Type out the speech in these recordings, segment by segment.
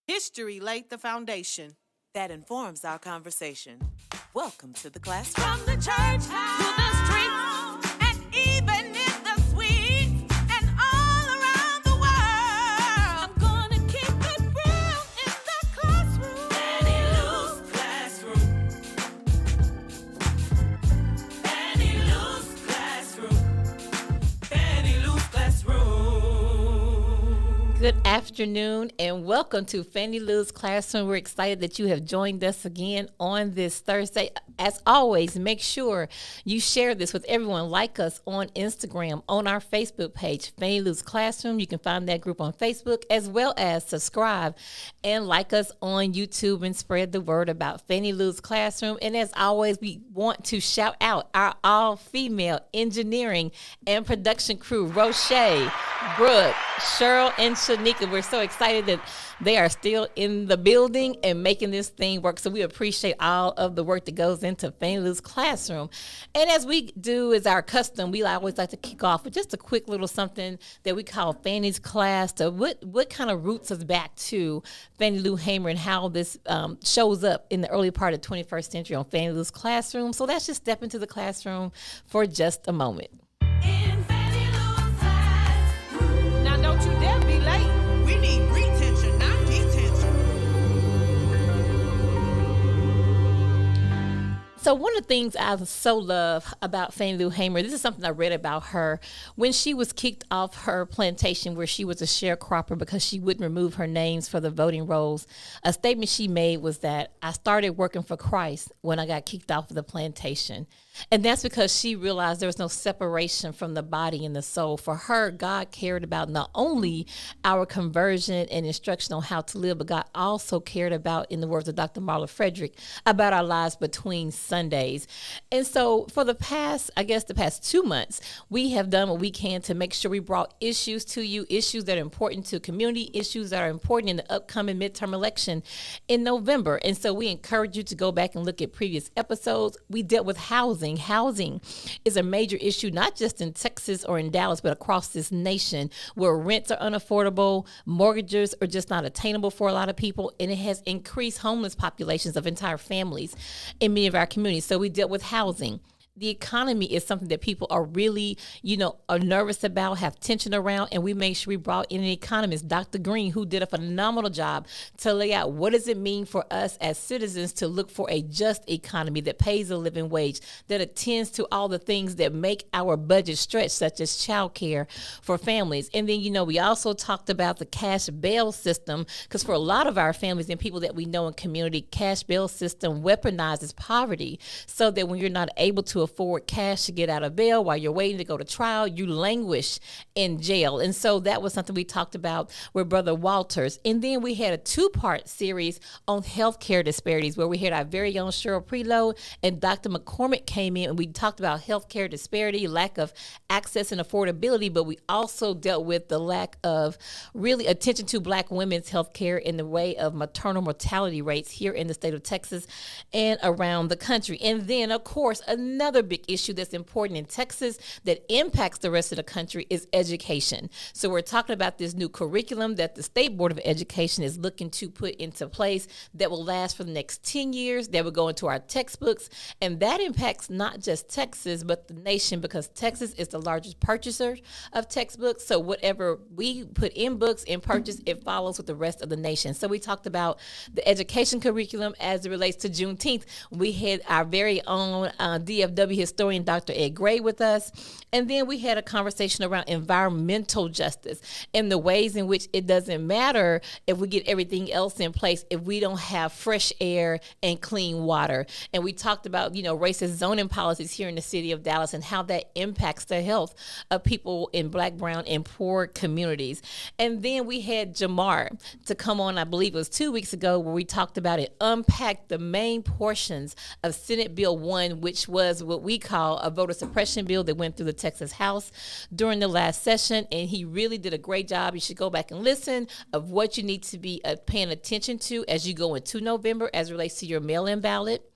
History laid the foundation that informs our conversation. Welcome to the classroom. From the church to the streets, and even in the suites, and all around the world. I'm gonna keep it real in the classroom. Fannie Lou's classroom. Fannie Lou's classroom. Fannie Lou's classroom. Good afternoon and welcome to Fannie Lou's Classroom. We're excited that you have joined us again on this Thursday. As always, make sure you share this with everyone. Like us on Instagram, on our Facebook page, Fannie Lou's Classroom. You can find that group on Facebook, as well as subscribe and like us on YouTube and spread the word about Fannie Lou's Classroom. And as always, we want to shout out our all-female engineering and production crew, Roche, Brooke, Cheryl, and Shanika. We're so excited that they are still in the building and making this thing work. So we appreciate all of the work that goes into Fannie Lou's Classroom. And as we do as our custom, we always like to kick off with just a quick little something that we call Fannie's Class. So what kind of roots us back to Fannie Lou Hamer and how this shows up in the early part of the 21st century on Fannie Lou's Classroom. So let's just step into the classroom for just a moment. In Fannie Lou's classroom. Now don't you dare be late. We need retention, not detention. So one of the things I so love about Fannie Lou Hamer, this is something I read about her when she was kicked off her plantation where she was a sharecropper because she wouldn't remove her names for the voting rolls. A statement she made was that I started working for Christ when I got kicked off of the plantation. And that's because she realized there was no separation from the body and the soul. For her, God cared about not only our conversion and instruction on how to live, but God also cared about, in the words of Dr. Marla Frederick, about our lives between Sundays. And so for the past 2 months, we have done what we can to make sure we brought issues to you, issues that are important to community, issues that are important in the upcoming midterm election in November. And so we encourage you to go back and look at previous episodes. We dealt with housing. Housing is a major issue, not just in Texas or in Dallas, but across this nation, where rents are unaffordable, mortgages are just not attainable for a lot of people, and it has increased homeless populations of entire families in many of our communities. So we dealt with housing. The economy is something that people are really, are nervous about, have tension around, and we made sure we brought in an economist, Dr. Green, who did a phenomenal job to lay out what does it mean for us as citizens to look for a just economy that pays a living wage, that attends to all the things that make our budget stretch, such as child care for families. And then, we also talked about the cash bail system, because for a lot of our families and people that we know in community, cash bail system weaponizes poverty, so that when you're not able to afford cash to get out of bail while you're waiting to go to trial, you languish in jail. And so that was something we talked about with Brother Walters. And then we had a 2-part series on healthcare disparities where we had our very own Cheryl Preload and Dr. McCormick came in, and we talked about healthcare disparity, lack of access and affordability, but we also dealt with the lack of really attention to Black women's healthcare in the way of maternal mortality rates here in the state of Texas and around the country. And then, of course, another big issue that's important in Texas that impacts the rest of the country is education. So we're talking about this new curriculum that the State Board of Education is looking to put into place that will last for the next 10 years, that will go into our textbooks. And that impacts not just Texas, but the nation, because Texas is the largest purchaser of textbooks. So whatever we put in books and purchase, it follows with the rest of the nation. So we talked about the education curriculum as it relates to Juneteenth. We had our very own DFW historian, Dr. Ed Gray, with us. And then we had a conversation around environmental justice and the ways in which it doesn't matter if we get everything else in place if we don't have fresh air and clean water. And we talked about, racist zoning policies here in the city of Dallas and how that impacts the health of people in Black, brown, and poor communities. And then we had Jamar to come on, I believe it was 2 weeks ago, where we talked about it, unpacked the main portions of Senate Bill 1, which was what we call a voter suppression bill that went through the Texas House during the last session, and he really did a great job. You should go back and listen of what you need to be paying attention to as you go into November as it relates to your mail-in ballot,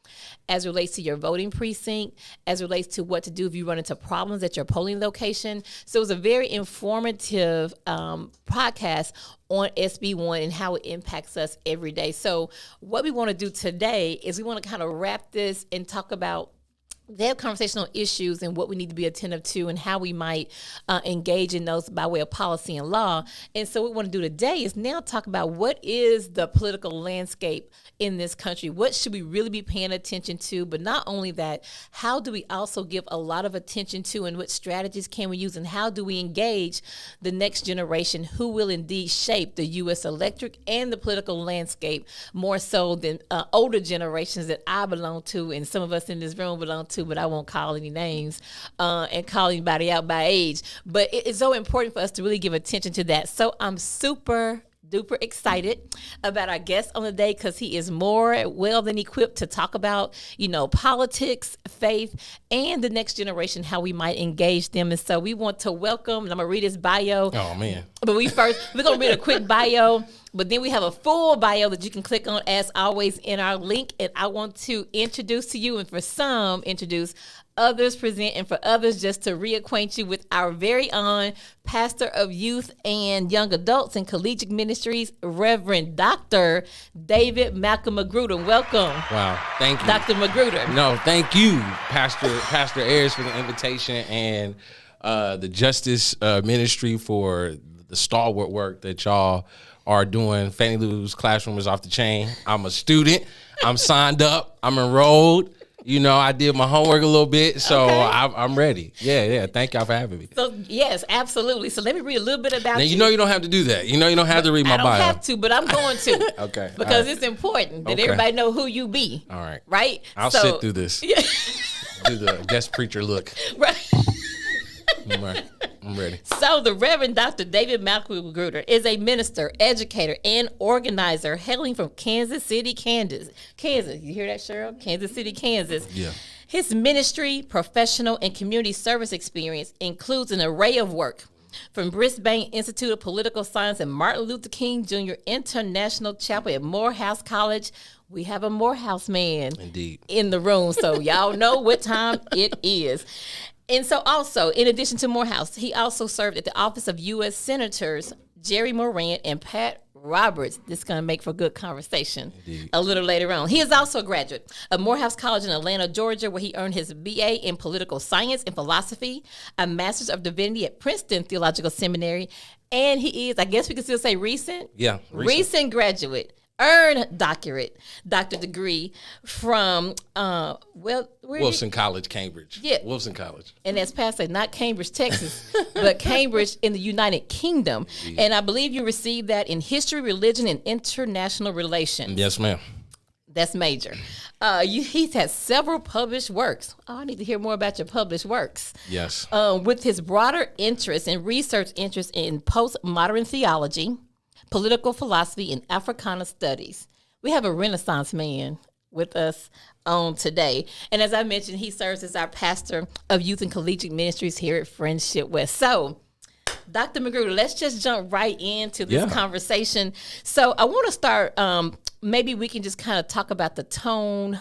as it relates to your voting precinct, as it relates to what to do if you run into problems at your polling location. So it was a very informative podcast on SB1 and how it impacts us every day. So what we want to do today is we want to kind of wrap this and talk about they have conversational issues and what we need to be attentive to and how we might engage in those by way of policy and law. And so what we want to do today is now talk about what is the political landscape in this country? What should we really be paying attention to? But not only that, how do we also give a lot of attention to and what strategies can we use and how do we engage the next generation who will indeed shape the U.S. electorate and the political landscape more so than older generations that I belong to and some of us in this room belong to, but I won't call any names and call anybody out by age. But it's so important for us to really give attention to that. So I'm super duper excited about our guest on the day because he is more well than equipped to talk about, politics, faith, and the next generation, how we might engage them. And so we want to welcome, and I'm going to read his bio. Oh, man. But we're going to read a quick bio, but then we have a full bio that you can click on as always in our link. And I want to introduce to you, and for some, introduce others, present, and for others, just to reacquaint you with our very own pastor of youth and young adults and collegiate ministries, Reverend Dr. David Malcolm McGruder. Welcome. Wow, thank you. Dr. McGruder. No, thank you, Pastor Ayers, for the invitation, and the Justice Ministry for the stalwart work that y'all are doing. Fannie Lou's classroom is off the chain. I'm a student. I'm signed up. I'm enrolled. I did my homework a little bit, so okay. I'm ready. Yeah. Thank y'all for having me. So, yes, absolutely. So let me read a little bit about now, you. You don't have to do that. You don't have to read my bio. I don't have to, but I'm going to. Okay. Because it's important that everybody know who you be. All right. Right? I'll sit through this. Yeah. Do the guest preacher look. Right. I'm ready. So the Reverend Dr. David Malcolm McGruder is a minister, educator, and organizer hailing from Kansas City, Kansas. You hear that, Cheryl? Kansas City, Kansas. Yeah. His ministry, professional, and community service experience includes an array of work from Brisbane Institute of Political Science and Martin Luther King Jr. International Chapel at Morehouse College. We have a Morehouse man Indeed. In the room, so y'all know what time it is. And so also, in addition to Morehouse, he also served at the Office of U.S. Senators Jerry Moran and Pat Roberts. This is going to make for good conversation a little later on. He is also a graduate of Morehouse College in Atlanta, Georgia, where he earned his BA in political science and philosophy, a Master's of Divinity at Princeton Theological Seminary, and he is, I guess we can still say recent? Yeah. Recent graduate. Earned doctorate degree from Wilson College, Cambridge. Yeah. Wilson College. And as Pat said, not Cambridge, Texas, but Cambridge in the United Kingdom. Indeed. And I believe you received that in history, religion, and international relations. Yes, ma'am. That's major. He's had several published works. Oh, I need to hear more about your published works. Yes. With his broader interest and research interest in postmodern theology, political philosophy, and Africana studies. We have a Renaissance man with us on today. And as I mentioned, he serves as our pastor of youth and collegiate ministries here at Friendship West. So, Dr. McGruder, let's just jump right into this conversation. So I want to start, maybe we can just kind of talk about the tone,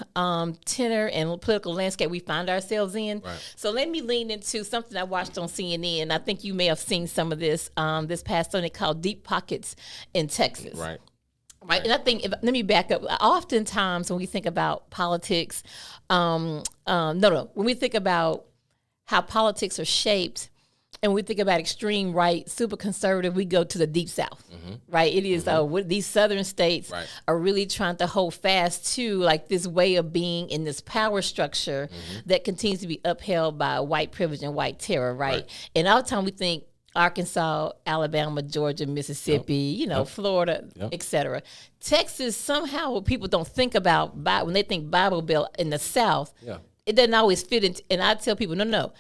tenor, and political landscape we find ourselves in. Right. So let me lean into something I watched on CNN. I think you may have seen some of this this past Sunday called Deep Pockets in Texas. Right. Right. And I think, let me back up. Oftentimes when we think about politics, when we think about how politics are shaped, and we think about extreme right, super conservative, we go to the deep south, right? It is these southern states are really trying to hold fast to like this way of being in this power structure that continues to be upheld by white privilege and white terror, right? And all the time we think Arkansas, Alabama, Georgia, Mississippi, Florida, et cetera. Texas, somehow what people don't think about when they think Bible Belt in the South, it doesn't always fit into, and I tell people, no.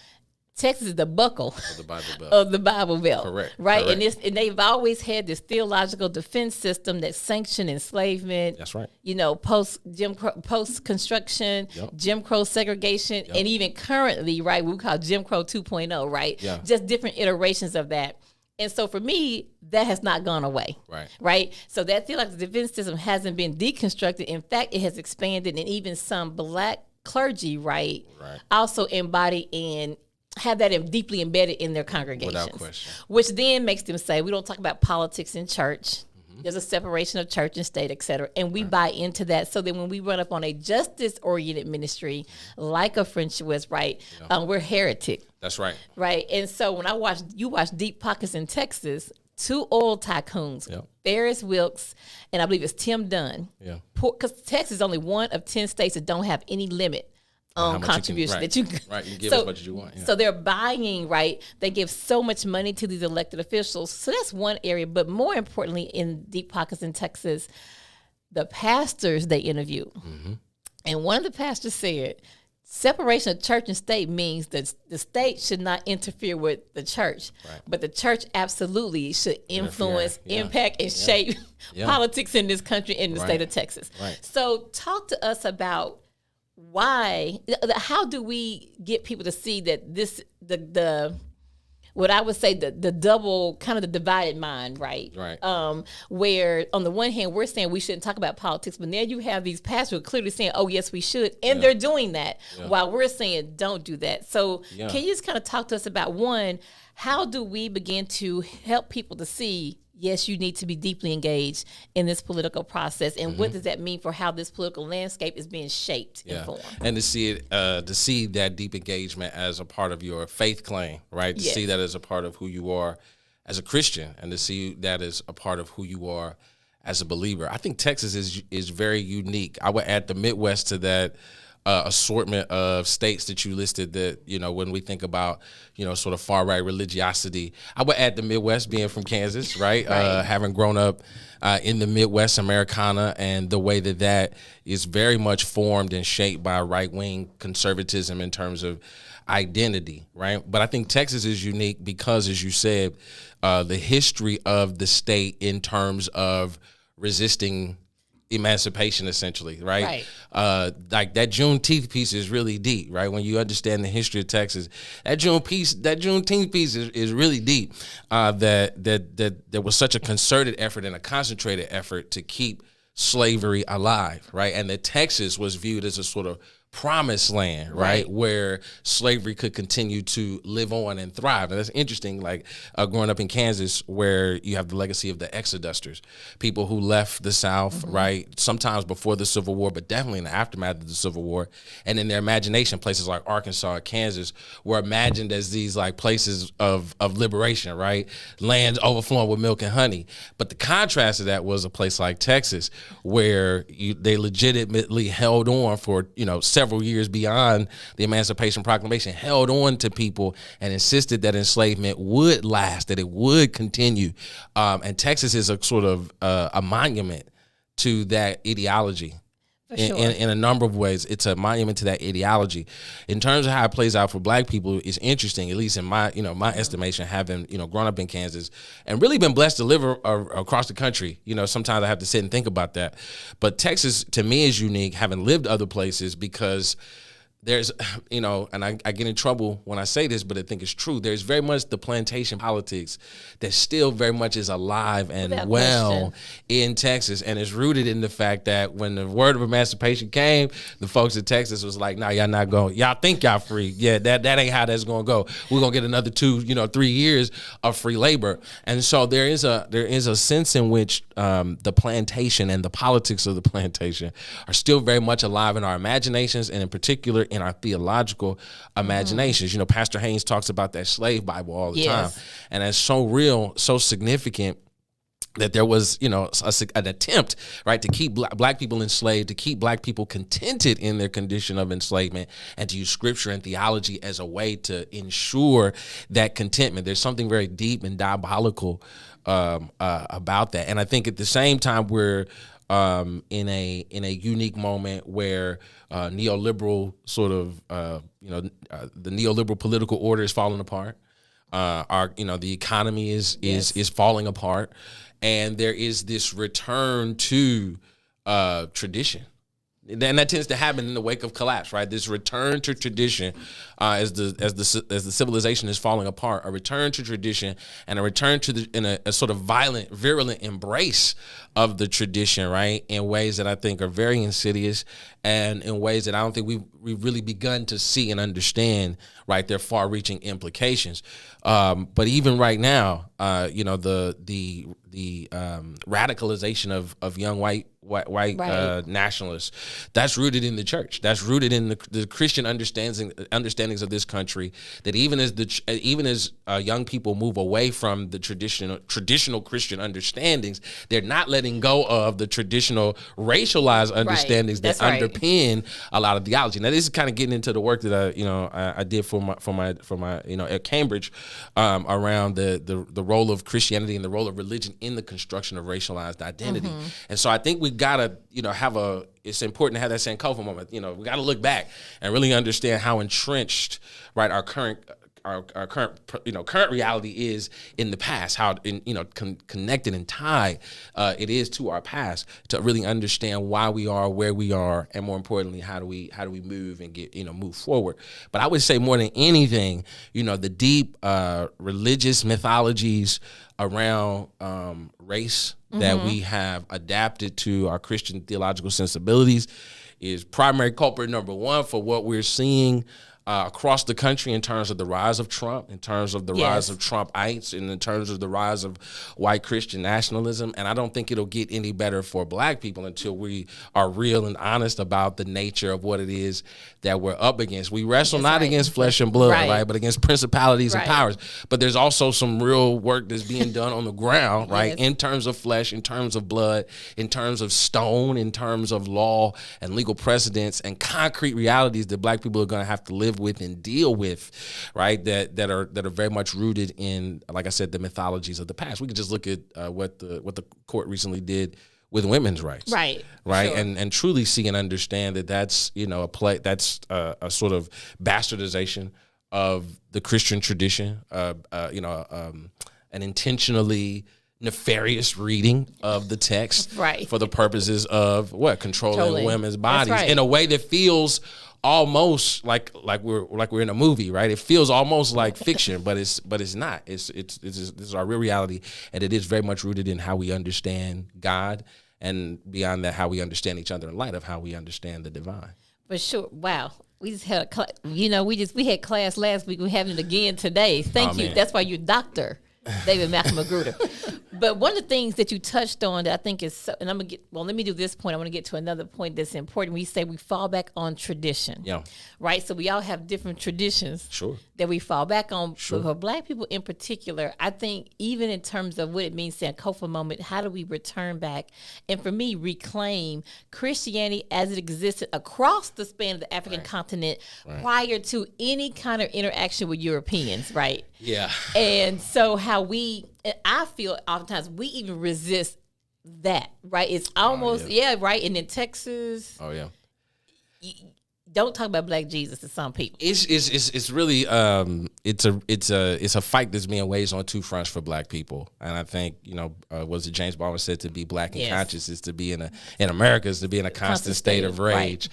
Texas is the buckle The Bible Belt. of the Bible Belt. Correct. Right. Correct. And they've always had this theological defense system that sanctioned enslavement. That's right. You know, post construction, Yep. Jim Crow segregation, and even currently, right, we call Jim Crow 2.0, right? Yeah. Just different iterations of that. And so for me, that has not gone away. Right. Right. So that theological defense system hasn't been deconstructed. In fact, it has expanded, and even some black clergy, right. Also embody and have that deeply embedded in their congregations. Without question. Which then makes them say, we don't talk about politics in church. There's a separation of church and state, et cetera. And we buy into that. So then when we run up on a justice-oriented ministry, like a French was, right, we're heretic. That's right. Right. And so when you watch Deep Pockets in Texas, 2 oil tycoons, Ferris Wilkes, and I believe it's Tim Dunn. Yeah. Because Texas is only one of 10 states that don't have any limit on contribution that you can. Right, you give as much as you want. Yeah. So they're buying, right? They give so much money to these elected officials. So that's one area. But more importantly, in Deep Pockets in Texas, the pastors they interview. And one of the pastors said, separation of church and state means that the state should not interfere with the church, but the church absolutely should influence, impact, and shape politics in this country, in the state of Texas. Right. So talk to us about how do we get people to see that what I would say the double, kind of the divided mind, right? Right. Where on the one hand, we're saying we shouldn't talk about politics, but now you have these pastors clearly saying, oh, yes, we should. And they're doing that while we're saying don't do that. So can you just kind of talk to us about, one, how do we begin to help people to see, yes, you need to be deeply engaged in this political process, and what does that mean for how this political landscape is being shaped and formed? And to see it, to see that deep engagement as a part of your faith claim, right? To see that as a part of who you are as a Christian, and to see that as a part of who you are as a believer. I think Texas is very unique. I would add the Midwest to that assortment of states that you listed that, you know, when we think about, you know, sort of far right religiosity, I would add the Midwest, being from Kansas, right? Having grown up in the Midwest Americana, and the way that is very much formed and shaped by right-wing conservatism in terms of identity, right? But I think Texas is unique because, as you said, the history of the state in terms of resisting emancipation, essentially, right? Like that Juneteenth piece is really deep, right? When you understand the history of Texas, that Juneteenth piece is really deep. That there was such a concerted effort and a concentrated effort to keep slavery alive, right? And that Texas was viewed as a sort of promised land, right? Where slavery could continue to live on and thrive. And that's interesting, like growing up in Kansas, where you have the legacy of the exodusters, people who left the South, right? Sometimes before the Civil War, but definitely in the aftermath of the Civil War. And in their imagination, places like Arkansas and Kansas were imagined as these like places of liberation, right? Lands overflowing with milk and honey. But the contrast to that was a place like Texas, where they legitimately held on for, you know, several years beyond the Emancipation Proclamation, held on to people and insisted that enslavement would last, that it would continue. And Texas is a sort of a monument to that ideology. In a number of ways, it's a monument to that ideology. In terms of how it plays out for Black people, it's interesting, at least in my estimation, having, grown up in Kansas and really been blessed to live across the country. Sometimes I have to sit and think about that. But Texas, to me, is unique, having lived other places, because there's, and I get in trouble when I say this, but I think it's true. There's very much the plantation politics that still very much is alive and in Texas. And it's rooted in the fact that when the word of emancipation came, the folks in Texas was like, no, y'all not going, y'all think y'all free. Yeah, that ain't how that's going to go. We're going to get another 3 years of free labor. And so there is a sense in which the plantation and the politics of the plantation are still very much alive in our imaginations, and in particular in our theological imaginations. Pastor Haynes talks about that slave Bible all the time, and that's so real, so significant, that there was, an attempt, right, to keep black people enslaved, to keep Black people contented in their condition of enslavement, and to use scripture and theology as a way to ensure that contentment. There's something very deep and diabolical about that. And I think at the same time, we're in a unique moment where neoliberal sort of the neoliberal political order is falling apart. The economy is falling apart, and there is this return to tradition. And that tends to happen in the wake of collapse, right? This return to tradition, as the civilization is falling apart, a return to tradition and a return to a sort of violent, virulent embrace of the tradition, right? In ways that I think are very insidious, and in ways that I don't think we've really begun to see and understand, right? Their far-reaching implications. But even right now, the radicalization of young white nationalists, that's rooted in the church. That's rooted in the Christian understandings of this country. That even as young people move away from the traditional Christian understandings, they're not letting go of the traditional racialized understandings that underpin a lot of theology. Now, this is kind of getting into the work that I did for my at Cambridge around the role of Christianity and the role of religion in the construction of racialized identity. And so I think we gotta it's important to have that Sankofa moment. We got to look back and really understand how entrenched, right, our current reality is in the past, how connected and tied it is to our past, to really understand why we are where we are, and more importantly, how do we move and move forward. But I would say more than anything, the deep religious mythologies around race that we have adapted to our Christian theological sensibilities is primary culprit number one for what we're seeing across the country in terms of the rise of Trump, in terms of the rise of Trumpites, and in terms of the rise of white Christian nationalism. And I don't think it'll get any better for Black people until we are real and honest about the nature of what it is that we're up against. We wrestle not against flesh and blood, right, but against principalities and powers. But there's also some real work that's being done on the ground, right, in terms of flesh, in terms of blood, in terms of stone, in terms of law and legal precedents and concrete realities that Black people are going to have to live with and deal with, right, that are very much rooted in, like I said, the mythologies of the past. We could just look at what the court recently did with women's rights, right, sure, and truly see and understand that that's a sort of bastardization of the Christian tradition, an intentionally nefarious reading of the text, for the purposes of controlling women's bodies in a way that feels almost like we're in a movie, right? It feels almost like fiction, but it's not. This is our real reality, and it is very much rooted in how we understand God, and beyond that, how we understand each other in light of how we understand the divine. For sure. Wow. We just had we had class last week. We're having it again today. Thank you. Man. That's why you're Dr. David Malcolm McGruder. But one of the things that you touched on that I think is so, and let me do this point. I want to get to another point that's important. We say we fall back on tradition. Yeah. Right? So we all have different traditions that we fall back on. But for Black people in particular, I think even in terms of what it means, Sankofa moment, how do we return back and, for me, reclaim Christianity as it existed across the span of the African continent prior to any kind of interaction with Europeans, right? Yeah. And so I feel oftentimes we even resist that, right? It's almost, right? And in Texas. Oh, yeah. Don't talk about Black Jesus to some people. It's really it's a fight that's being waged on two fronts for Black people, and I think was it James Baldwin said to be Black and conscious is to be in America is to be in a constant state of rage.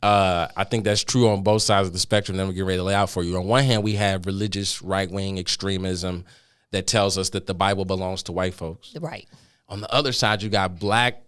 I think that's true on both sides of the spectrum. Then we get ready to lay out for you. On one hand, we have religious right-wing extremism that tells us that the Bible belongs to white folks. Right. On the other side, you got Black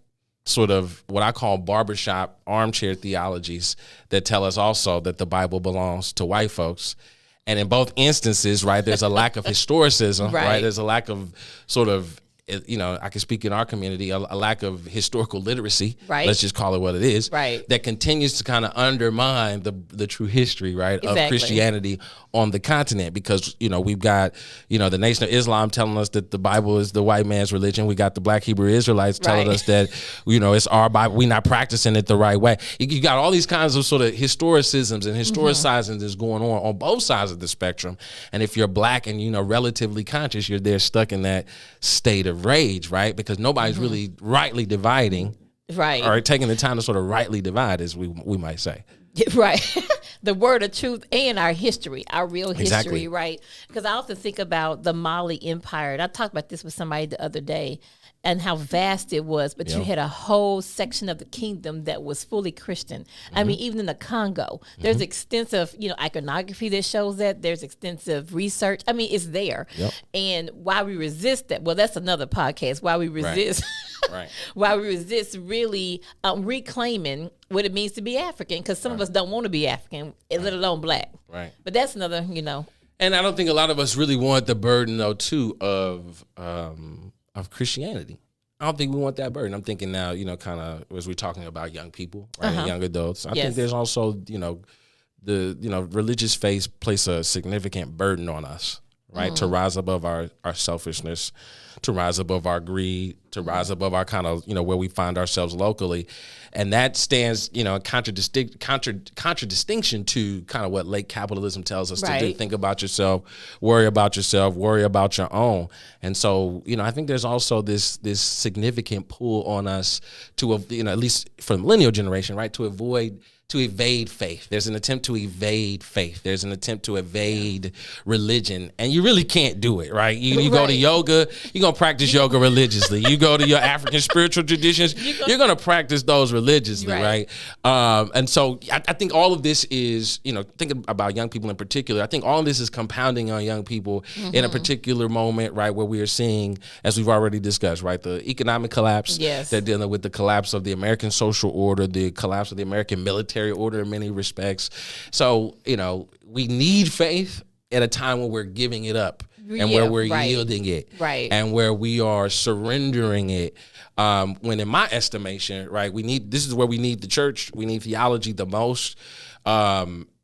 sort of what I call barbershop armchair theologies that tell us also that the Bible belongs to white folks. And in both instances, right, there's a lack of historicism, right? There's a lack of sort of, I can speak in our community, a lack of historical literacy, right? Let's just call it what it is, right? That continues to kind of undermine the true history, right, of Christianity on the continent, because we've got the Nation of Islam telling us that the Bible is the white man's religion. We got the Black Hebrew Israelites telling us that it's our Bible. We're not practicing it the right way. You got all these kinds of sort of historicisms and historicizing that's going on both sides of the spectrum. And if you're Black and relatively conscious, you're there stuck in that state of rage, right? Because nobody's really rightly dividing Right. Or taking the time to sort of rightly divide, as we might say. Right. The word of truth and our history, our real history, Exactly. right? Because I often think about the Mali Empire. And I talked about this with somebody the other day and how vast it was, but you had a whole section of the kingdom that was fully Christian. I mean, even in the Congo, there's extensive, iconography that shows that. There's extensive research. I mean, it's there. Yep. And why we resist that, well, that's another podcast, why we resist. Right. Why we resist really reclaiming what it means to be African, because some of us don't want to be African, let alone Black. Right. But that's another, And I don't think a lot of us really want the burden, though, too, of Christianity. I don't think we want that burden. I'm thinking now, kind of as we're talking about young people, right, and young adults. I think there's also, the religious faith place a significant burden on us, right, to rise above our selfishness, to rise above our greed, to rise above our kind of, where we find ourselves locally. And that stands, in contradistinction to kind of what late capitalism tells us to do. Think about yourself, worry about your own. And so, I think there's also this significant pull on us to, at least for the millennial generation, right, to evade faith. There's an attempt to evade faith. There's an attempt to evade religion. And you really can't do it, right? You go to yoga, you're going to practice yoga religiously. You go to your African spiritual traditions, you're going to practice those religiously, right? And so I think all of this is, thinking about young people in particular, I think all of this is compounding on young people in a particular moment, right, where we are seeing, as we've already discussed, right, the economic collapse. Yes. They're dealing with the collapse of the American social order, the collapse of the American military order in many respects. So, we need faith at a time when we're giving it up and where we're yielding it and where we are surrendering it. When in my estimation, right, this is where we need the church. We need theology the most.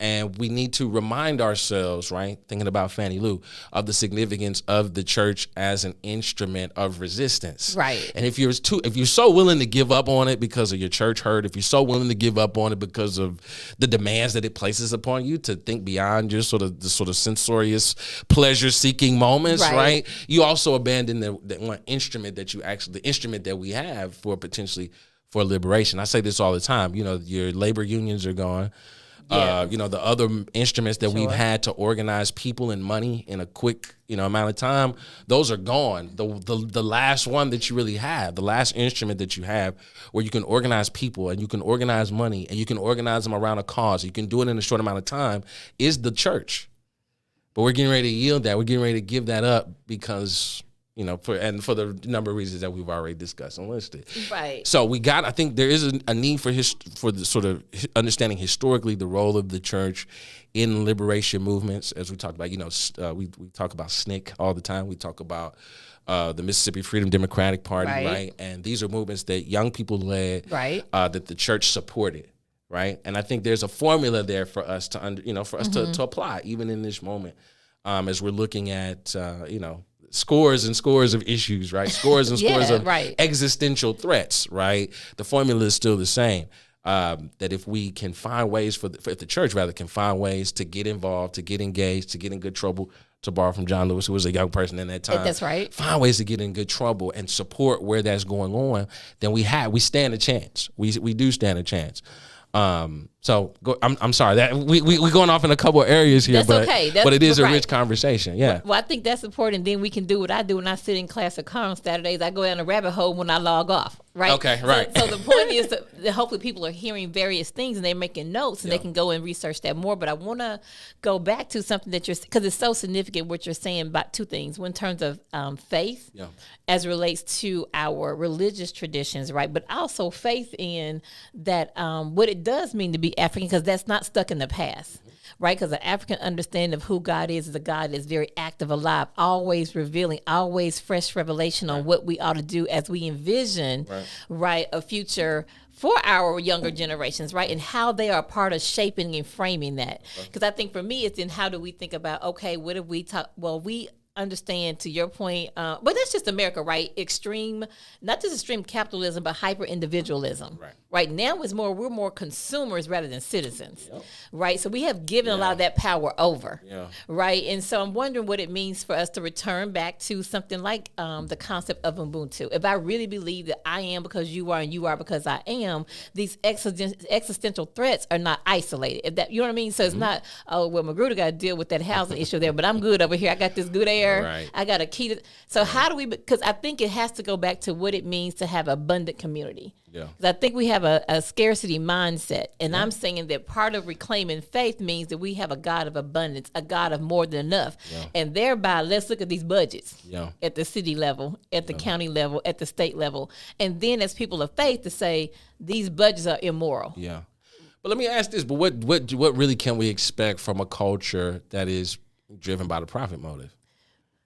And we need to remind ourselves, right, thinking about Fannie Lou, of the significance of the church as an instrument of resistance. Right. And if you're so willing to give up on it because of your church hurt, if you're so willing to give up on it because of the demands that it places upon you to think beyond your sort of censorious pleasure-seeking moments, right? You also abandon the one instrument that the instrument that we have for potentially for liberation. I say this all the time. Your labor unions are gone. The other instruments that we've had to organize people and money in a quick, amount of time, those are gone. The last one that you really have, the last instrument that you have where you can organize people and you can organize money and you can organize them around a cause, you can do it in a short amount of time, is the church. But we're getting ready to yield that. We're getting ready to give that up because, for the number of reasons that we've already discussed and listed. Right. So I think there is a need for the sort of understanding historically the role of the church in liberation movements. As we talked about, we talk about SNCC all the time. We talk about the Mississippi Freedom Democratic Party, right? And these are movements that young people led, that the church supported. Right. And I think there's a formula there for us to to apply even in this moment, as we're looking at, scores and scores of issues, right? Scores and scores of existential threats, right? The formula is still the same. That if we can find ways if the church rather can find ways to get involved, to get engaged, to get in good trouble, to borrow from John Lewis, who was a young person in that time. That's right. Find ways to get in good trouble and support where that's going on, then we stand a chance. We do stand a chance. I'm sorry that we going off in a couple of areas here, but it is a rich conversation. Yeah. Well, I think that's important. Then we can do what I do when I sit in class at Carl Saturdays. I go down a rabbit hole when I log off. Right. Okay. Right. So the point is that hopefully people are hearing various things and they're making notes and they can go and research that more. But I want to go back to something that because it's so significant what you're saying about two things. One, in terms of faith, as it relates to our religious traditions, right? But also faith in that what it does mean to be African, because that's not stuck in the past. Right, because the African understanding of who God is a God that's very active, alive, always revealing, always fresh revelation on what we ought to do as we envision, a future for our younger generations, right, and how they are a part of shaping and framing that. Because I think for me, it's in how do we think about, okay, what if we talk? Well, we understand, to your point, but that's just America, right? Not just extreme capitalism, but hyper individualism. Right now, we're more consumers rather than citizens, right? So we have given a lot of that power over, right? And so I'm wondering what it means for us to return back to something like the concept of Ubuntu. If I really believe that I am because you are and you are because I am, these existential threats are not isolated. If that, you know what I mean? So it's not, oh, well, Magruder got to deal with that housing issue there, but I'm good over here. I got this good air. Right. I got a key to. So how do we? Because I think it has to go back to what it means to have abundant community. Yeah. Because I think we have a scarcity mindset, and I'm saying that part of reclaiming faith means that we have a God of abundance, a God of more than enough, and thereby let's look at these budgets at the city level, at the county level, at the state level, and then as people of faith to say these budgets are immoral. Yeah. But let me ask this: but what really can we expect from a culture that is driven by the profit motive?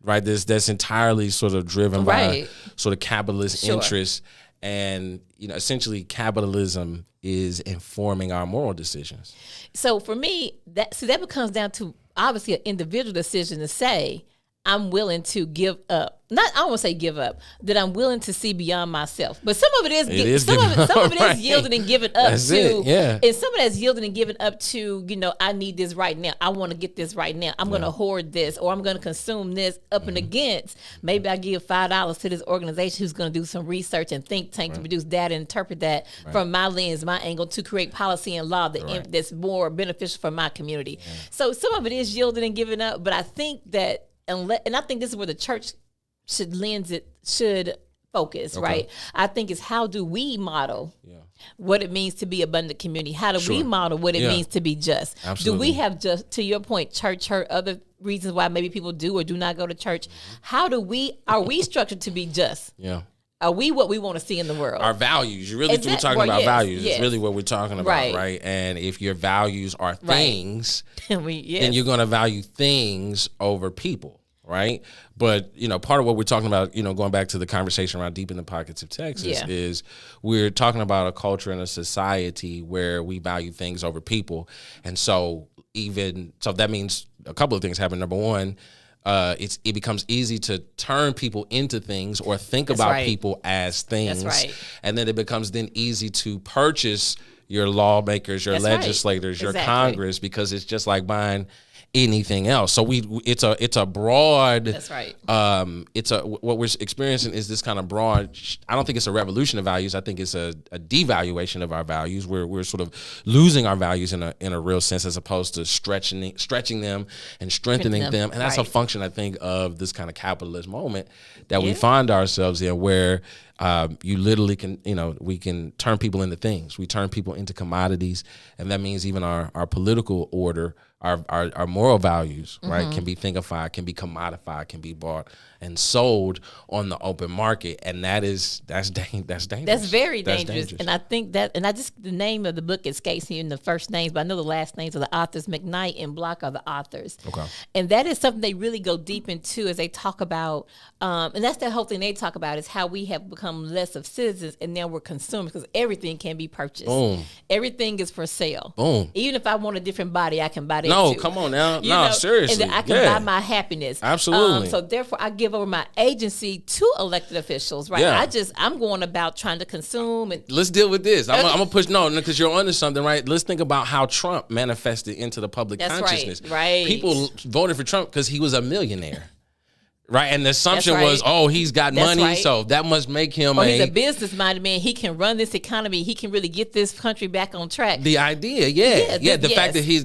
Right, that's entirely sort of driven by sort of capitalist interests, and essentially capitalism is informing our moral decisions. So for me, that becomes down to obviously an individual decision to say, I'm willing to give up. I don't want to say give up, that I'm willing to see beyond myself. But some of it is some of it is yielding and giving up That's to. it, yeah. And some of that's yielding and giving up to, I need this right now. I want to get this right now. I'm going to hoard this, or I'm going to consume this up and against. Maybe I give $5 to this organization who's going to do some research and think tank to produce data and interpret that from my lens, my angle, to create policy and law that's more beneficial for my community. Yeah. So some of it is yielding and giving up, but I think that, and I think this is where the church should focus, right? I think it's how do we model what it means to be abundant community? How do we model what it means to be just? Absolutely. Do we have, just to your point, church hurt, other reasons why maybe people do or do not go to church? How are we structured to be just? Yeah. Are we what we want to see in the world? Our values. We're talking about values. It's really what we're talking about, right? And if your values are things, then you're going to value things over people. Right. But, part of what we're talking about, going back to the conversation around Deep in the Pockets of Texas is we're talking about a culture and a society where we value things over people. And so that means a couple of things happen. Number one, it becomes easy to turn people into things or think about people as things. That's right. And then it becomes then easy to purchase your lawmakers, your legislators, your Congress, because it's just like buying anything else. So it's a broad. That's right. What we're experiencing is this kind of broad. I don't think it's a revolution of values. I think it's a devaluation of our values. We're sort of losing our values in a real sense, as opposed to stretching them and strengthening them. And that's a function, I think, of this kind of capitalist moment that we find ourselves in, where you literally can, we can turn people into things. We turn people into commodities, and that means even our political order, our moral values, right, can be thinkified, can be commodified, can be bought and sold on the open market, and that's dangerous. That's very dangerous. And I think that, and the name of the book escapes me in the first names, but I know the last names of the authors. McKnight and Block are the authors. Okay. And that is something they really go deep into as they talk about, and that's the whole thing they talk about, is how we have become less of citizens and now we're consumers, because everything can be purchased. Boom. Everything is for sale. Boom. Even if I want a different body, I can buy that too. Come on now. Seriously. And then I can buy my happiness. Absolutely. So therefore I give over my agency to elected officials, right? Yeah. I'm going about trying to consume. And let's deal with this. I'm going to push, because you're onto something, right? Let's think about how Trump manifested into the public consciousness. Right. People voted for Trump because he was a millionaire. Right, and the assumption was, he's got money, so that must make him he's a business-minded man. He can run this economy. He can really get this country back on track. The idea, the fact that he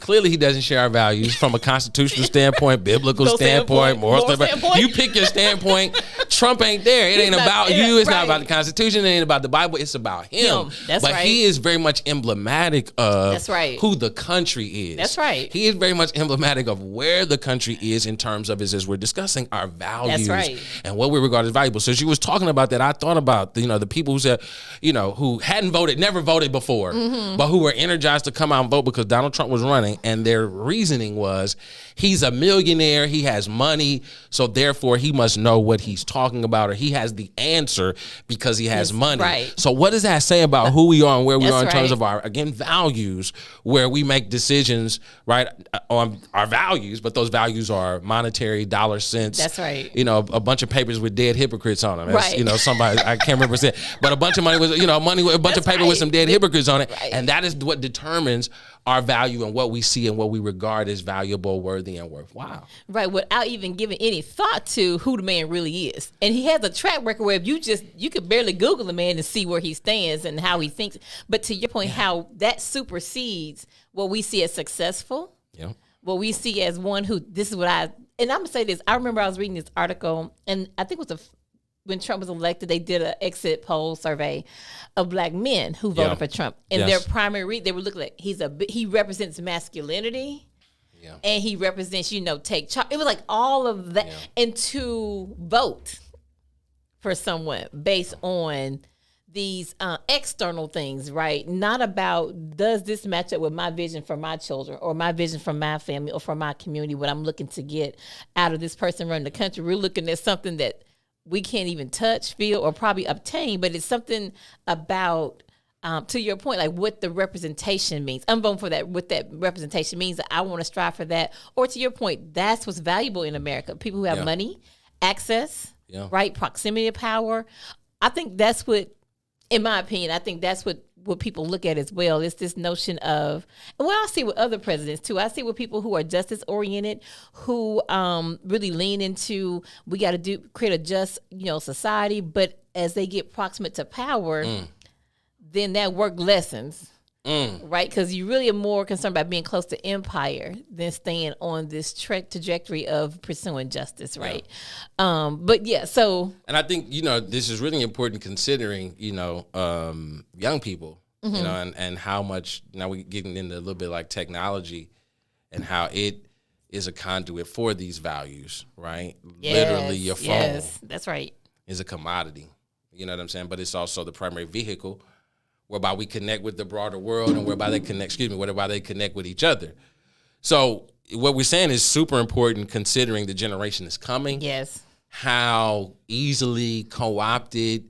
clearly he doesn't share our values from a constitutional standpoint, biblical standpoint, moral standpoint. You pick your standpoint. Trump ain't there. It ain't about you. It's not about the Constitution. It ain't about the Bible. It's about him. But he is very much emblematic of who the country is. That's right. He is very much emblematic of where the country is in terms of as we're discussing discussing our values right. and what we regard as valuable. So she was talking about that. I thought about, the people who said, who hadn't voted, never voted before, but who were energized to come out and vote because Donald Trump was running. And their reasoning was, he's a millionaire, he has money, so therefore he must know what he's talking about, or he has the answer because he has money. Right. So what does that say about who we are and where we are in terms right. of our, again, values, where we make decisions, right, on our values, but those values are monetary, dollar, cents. That's right. A bunch of papers with dead hypocrites on them. That's, Right. Somebody, I can't remember saying, but a bunch of money with, a bunch of paper with some dead hypocrites on it. Right. And that is what determines our value and what we see and what we regard as valuable, worthy, and worthwhile. Right, without even giving any thought to who the man really is. And he has a track record where you could barely Google the man and see where he stands and how he thinks. But to your point, how that supersedes what we see as successful, what we see as one who, and I'm going to say this, I remember I was reading this article, and I think it was when Trump was elected, they did an exit poll survey of black men who voted for Trump. And their primary they were looking at, he represents masculinity. Yeah. And he represents, take charge. It was like all of that. Yeah. And to vote for someone based on these external things, right? Not about, does this match up with my vision for my children or my vision for my family or for my community, what I'm looking to get out of this person running the country. We're looking at something that we can't even touch, feel, or probably obtain, but it's something about, to your point, like what the representation means. I'm voting for that, what that representation means, that I want to strive for that. Or to your point, that's what's valuable in America. People who have money, access, right, proximity of power. I think that's what, in my opinion, I think that's what people look at as well. It's this notion of, and what I see with other presidents too, I see with people who are justice oriented, who really lean into, we got to create a just, society. But as they get proximate to power, then that work lessens, right? Because you really are more concerned about being close to empire than staying on this trajectory of pursuing justice, right? So. And I think, this is really important considering, young people, and how much, now we're getting into a little bit like technology and how it is a conduit for these values, right? Yes, literally your phone. Yes, that's right. Is a commodity. You know what I'm saying? But it's also the primary vehicle whereby we connect with the broader world and whereby they connect with each other. So what we're saying is super important considering the generation is coming. Yes. How easily co-opted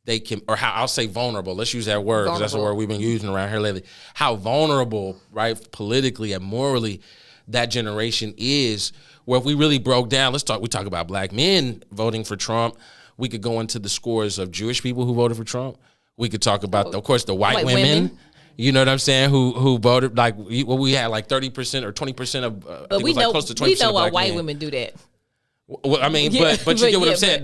they can, or how, I'll say vulnerable. Let's use that word because that's the word we've been using around here lately. How vulnerable, right, politically and morally that generation is, where if we really broke down, we talk about black men voting for Trump. We could go into the scores of Jewish people who voted for Trump. We could talk about, of course, the white women. You know what I'm saying? Who voted, like, we had like 30% or 20% of, but we know, close to 20% we know why white men. women do that. Well, I mean, but you get what I'm saying?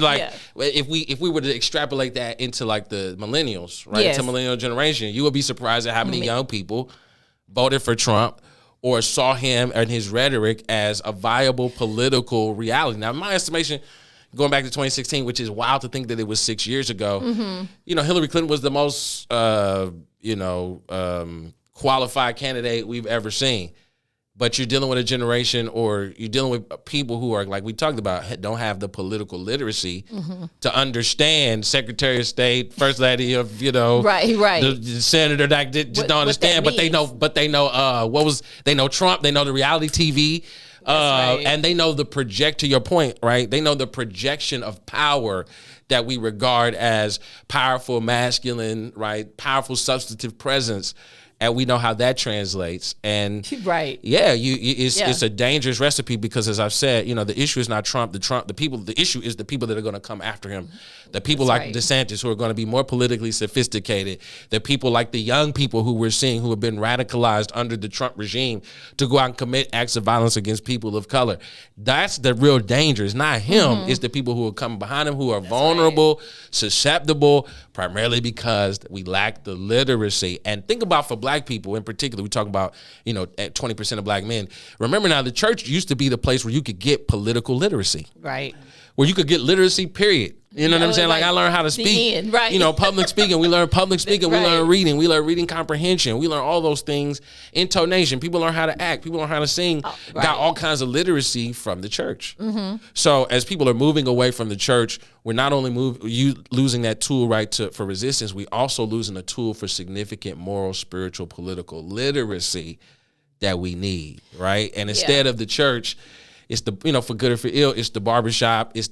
If we were to extrapolate that into like the millennials, right? Yes. Into millennial generation, you would be surprised at how many young people voted for Trump or saw him and his rhetoric as a viable political reality. Now, in my estimation, going back to 2016, which is wild to think that it was 6 years ago, Hillary Clinton was the most, qualified candidate we've ever seen. But you're dealing with a generation, or you're dealing with people who are, like we talked about, don't have the political literacy to understand Secretary of State, First Lady of, right. the senator that just don't understand. But they know Trump, they know the reality TV. Right. And they know to your point, right? They know the projection of power that we regard as powerful, masculine, right? Powerful, substantive presence. And we know how that translates. And it's a dangerous recipe because, as I've said, the issue is not Trump. The issue is the people that are going to come after him. The people DeSantis who are going to be more politically sophisticated. The people like the young people who we're seeing who have been radicalized under the Trump regime to go out and commit acts of violence against people of color. That's the real danger. It's not him. It's the people who are coming behind him who are vulnerable, susceptible, primarily because we lack the literacy. And think about for black people in particular, we talk about, 20% of black men. Remember now, the church used to be the place where you could get political literacy. Right. Where you could get literacy, period. You know what I'm saying? Like I learned how to speak, end, right. you know, public speaking. We learn public speaking. Right. We learn reading. We learn reading comprehension. We learn all those things. Intonation. People learn how to act. People learn how to sing. Right. Got all kinds of literacy from the church. So as people are moving away from the church, we're not only losing that tool, right, for resistance, we also losing a tool for significant moral, spiritual, political literacy that we need, right? And instead of the church, it's the, you know, for good or for ill, it's the barbershop, it's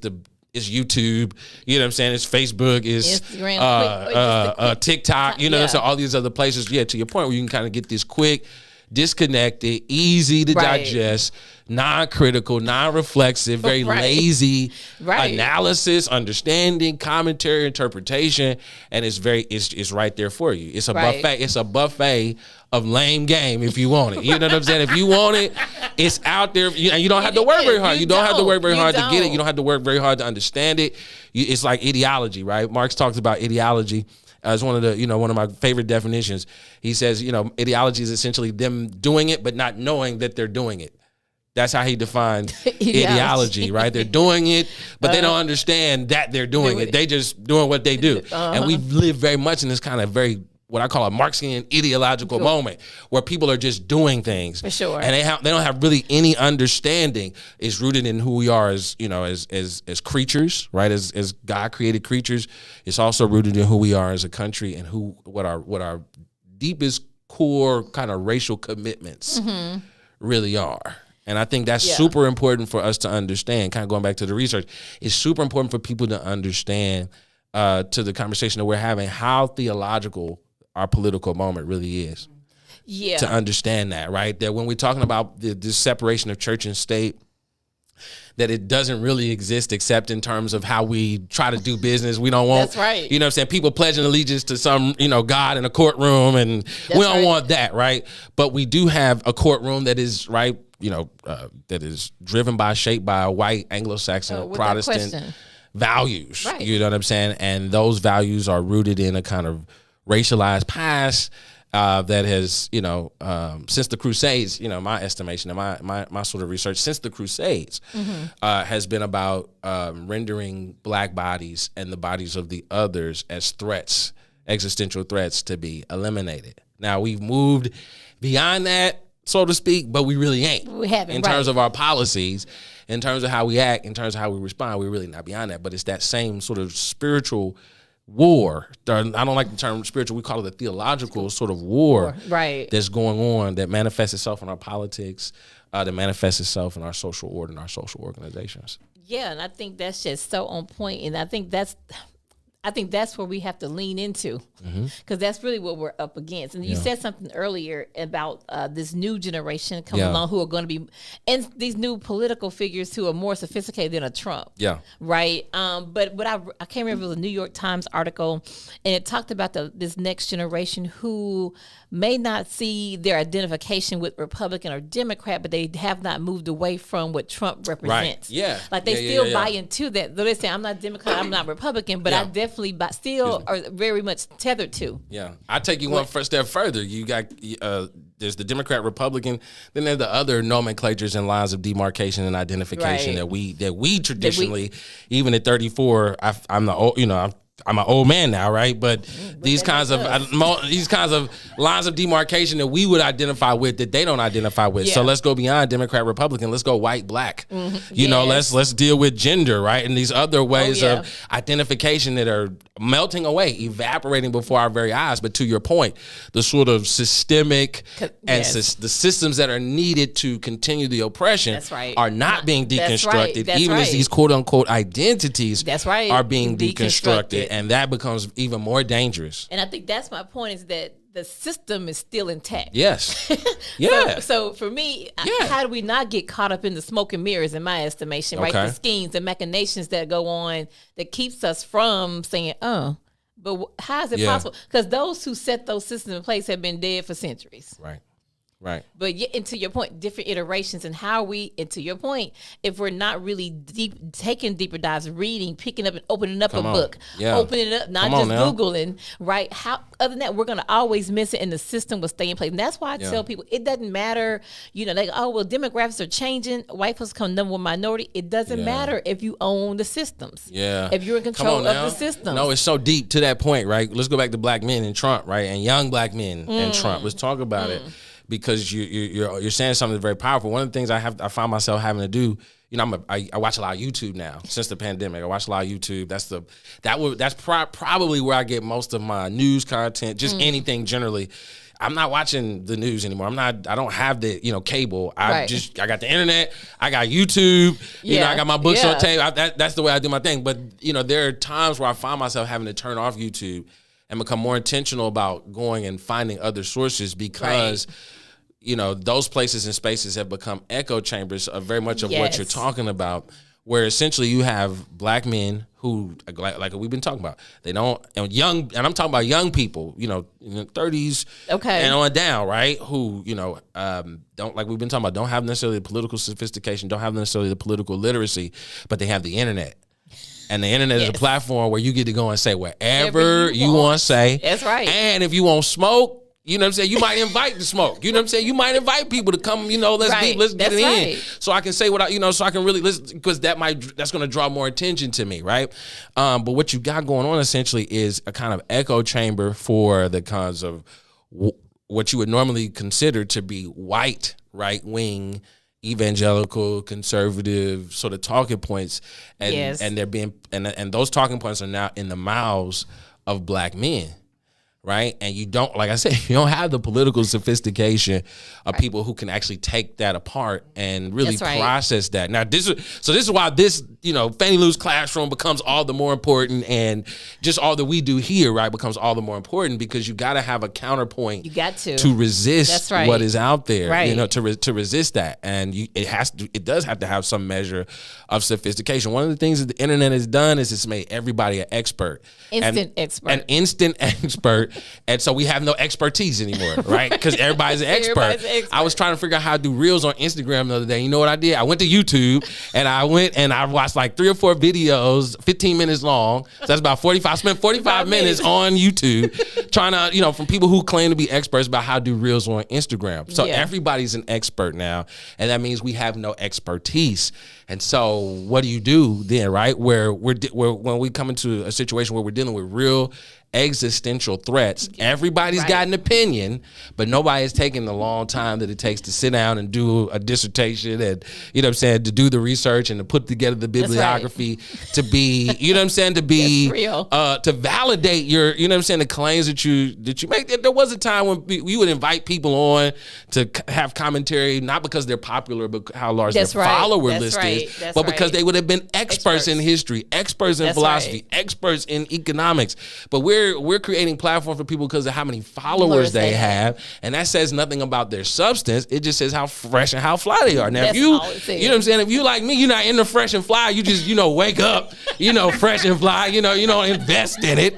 YouTube, you know what I'm saying? It's Facebook, it's Instagram, TikTok, you know, so all these other places, to your point, where you can kind of get this quick, disconnected, easy to digest, non-critical, non-reflexive, very lazy analysis, understanding, commentary, interpretation, and it's right there for you. It's a buffet. It's a buffet of lame game if you want it. You know what I'm saying? If you want it, it's out there, and you don't have to work very hard. You don't have to work very hard to get it. You don't have to work very hard to understand it. It's like ideology, right? Marx talks about ideology as one of my favorite definitions. He says, ideology is essentially them doing it, but not knowing that they're doing it. That's how he defined ideology, right? They're doing it, but they don't understand that they're doing it. They just doing what they do. And we live very much in this kind of very, what I call a Marxian ideological moment, where people are just doing things. For sure. And they don't have really any understanding. It's rooted in who we are as creatures, right? As God created creatures. It's also rooted in who we are as a country and what our deepest core kind of racial commitments really are. And I think that's super important for us to understand, kind of going back to the research. It's super important for people to understand, to the conversation that we're having, how theological our political moment really is. Yeah. To understand that, right? That when we're talking about this separation of church and state, that it doesn't really exist except in terms of how we try to do business. We don't want, that's right. You know what I'm saying? People pledging allegiance to some, God in a courtroom, and we don't want that, right? But we do have a courtroom that is, right, that is shaped by a white Anglo-Saxon Protestant values. Right. You know what I'm saying? And those values are rooted in a kind of racialized past that has, since the Crusades, my estimation and my sort of research since the Crusades has been about rendering black bodies and the bodies of the others as threats, existential threats to be eliminated. Now, we've moved beyond that, so to speak, but we really ain't. We haven't, in terms of our policies, in terms of how we act, in terms of how we respond, we're really not beyond that. But it's that same sort of spiritual war. I don't like the term spiritual. We call it a theological sort of war that's going on, that manifests itself in our politics, that manifests itself in our social order and our social organizations. Yeah, and I think that's just so on point, and I think that's where we have to lean into, because that's really what we're up against. And you said something earlier about this new generation coming along who are going to be, and these new political figures who are more sophisticated than a Trump. Yeah. Right. But what I can't remember, it was a New York Times article, and it talked about this next generation who may not see their identification with Republican or Democrat, but they have not moved away from what Trump represents. Right. Yeah. Like they still buy into that. Though they say, I'm not Democrat, I'm not Republican, but I definitely still are very much tethered to. Yeah. I take you one step further. You got, there's the Democrat, Republican, then there's the other nomenclatures and lines of demarcation and identification that we traditionally, even at 34, I'm an old man now, right? But these kinds of lines of demarcation that we would identify with, that they don't identify with. So let's go beyond Democrat, Republican. Let's go white, black. Let's deal with gender, right? And these other ways of identification that are melting away, evaporating before our very eyes. But to your point, the sort of systemic and the systems that are needed to continue the oppression are not being deconstructed, even as these quote unquote identities are being deconstructed. And that becomes even more dangerous. And I think that's my point, is that the system is still intact. Yes. Yeah. So for me, how do we not get caught up in the smoke and mirrors, in my estimation, right? The schemes and machinations that go on that keeps us from saying, but how is it possible? Because those who set those systems in place have been dead for centuries. Right. Right. But and to your point, different iterations, and how we, and to your point, if we're not really taking deeper dives, reading, picking up and opening up Come a on. book, Yeah. opening it up, not Come on just now. Googling, right? How, other than that, we're going to always miss it, and the system will stay in place. And that's why I tell people, it doesn't matter, they go, demographics are changing, white folks come number one minority. It doesn't matter if you own the systems. Yeah. If you're in control of the system. No, it's so deep to that point, right? Let's go back to black men and Trump, right? And young black men and Trump. Let's talk about it. Because you're saying something very powerful. One of the things I find myself having to do, I watch a lot of YouTube now since the pandemic. I watch a lot of YouTube. That's probably where I get most of my news content, just anything generally. I'm not watching the news anymore. I don't have the cable. I got the internet. I got YouTube. I got my books on tape. That's the way I do my thing. But there are times where I find myself having to turn off YouTube and become more intentional about going and finding other sources because. Those places and spaces have become echo chambers of very much of what you're talking about, where essentially you have black men who, like we've been talking about, they don't, and I'm talking about young people, in the 30s and on down, right? Who, don't, like we've been talking about, don't have necessarily the political sophistication, don't have necessarily the political literacy, but they have the internet. And the internet is a platform where you get to go and say whatever you want to say. That's right. And if you want smoke, you might invite the smoke. You might invite people to come, let's get it in. So I can say what so I can really listen, because that's going to draw more attention to me, right? But what you got going on essentially is a kind of echo chamber for the kinds of what you would normally consider to be white, right-wing, evangelical, conservative sort of talking points. And they're being, and those talking points are now in the mouths of black men. Right. And you don't, like I said, you don't have the political sophistication of people who can actually take that apart and really process that. Now, this is why this, Fannie Lou's classroom becomes all the more important, and just all that we do here, right, becomes all the more important, because you got to have a counterpoint. You got to resist what is out there, right. To resist that. And it does have to have some measure of sophistication. One of the things that the internet has done is it's made everybody an expert. An instant expert. And so we have no expertise anymore, right? Because everybody's an expert. I was trying to figure out how to do reels on Instagram the other day. You know what I did? I went to YouTube and I watched like 3 or 4 videos, 15 minutes long. So that's about 45. I spent 45 minutes on YouTube trying to, from people who claim to be experts about how to do reels on Instagram. So everybody's an expert now. And that means we have no expertise. And so what do you do then, right? Where when we come into a situation where we're dealing with real existential threats, everybody's got an opinion, but nobody is taking the long time that it takes to sit down and do a dissertation and, to do the research and to put together the bibliography to be, to be, to validate your, the claims that you make. There was a time when we would invite people on to have commentary, not because they're popular, but how large their follower list is, but because they would have been experts in history, experts in philosophy, experts in economics. But we're creating platforms for people because of how many followers they have, and that says nothing about their substance. It just says how fresh and how fly they are. Now, if you like me, you're not into fresh and fly. You just wake up, fresh and fly. You don't invest in it.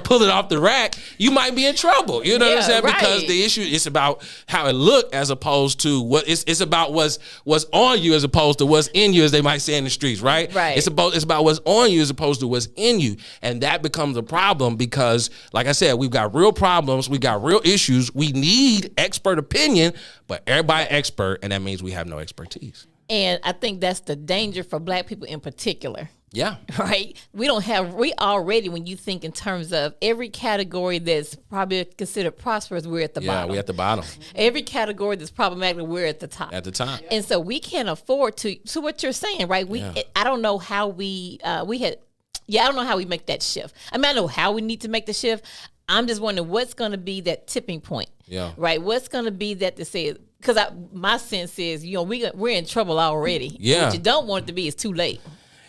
Pull it off the rack. You might be in trouble. You know what I'm saying? Right. Because the issue is about how it look as opposed to what it's about what's on you as opposed to what's in you, as they might say in the streets. Right. Right. It's about what's on you as opposed to what's in you, and that becomes a problem because, like I said, we've got real problems, we got real issues. We need expert opinion, but everybody expert, and that means we have no expertise. And I think that's the danger for black people in particular. Yeah. Right? We already, when you think in terms of every category that's probably considered prosperous, we're at the bottom. Yeah, we're at the bottom. Every category that's problematic, we're at the top. At the top. And so we can't afford to what you're saying, right? I don't know how I don't know how we make that shift. I mean, I know how we need to make the shift. I'm just wondering what's going to be that tipping point. Yeah. Right? What's going to be that to say, because my sense is, we're in trouble already. Yeah. What you don't want it to be is too late.